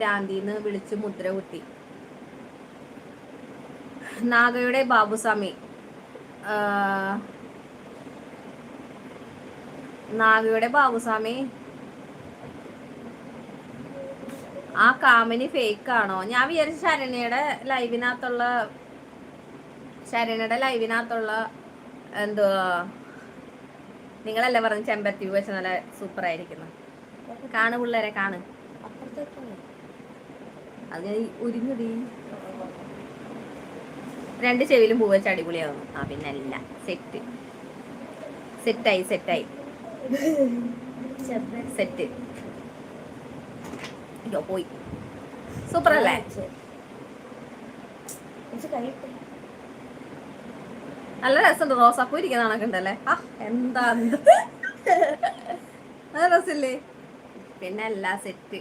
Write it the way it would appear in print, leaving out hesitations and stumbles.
ശാന്തിന്ന് വിളിച്ച് മുദ്ര കുത്തി. നാഗയുടെ ബാബുസ്വാമി, നാഗയുടെ ബാബുസ്വാമി, ആ കാമിനി ഫേക്ക് ആണോ? ഞാൻ വിചാരിച്ച ശരണ്യയുടെ ലൈവിനകത്തുള്ള എന്തുവാ, നിങ്ങളല്ലേ പറഞ്ഞ ചെമ്പത്തി വെച്ച് നല്ല സൂപ്പർ ആയിരിക്കുന്നു. കാണ് പിള്ളേരെ കാണ്. അത് ഒരുങ്ങടി 2 ചെവിയിലും പൂ വെച്ച് അടിപൊളിയാവുന്നു. ആ പിന്നല്ല, സെറ്റായി സെറ്റ്. അയ്യോ പോയി. സൂപ്പർ അല്ലേ? നല്ല രസമുണ്ട്. റോസാപ്പൂ ഇരിക്കുന്ന കണക്കുണ്ടല്ലേ? ആ എന്താ നല്ല രസമില്ലേ? പിന്നെ അല്ല സെറ്റ്.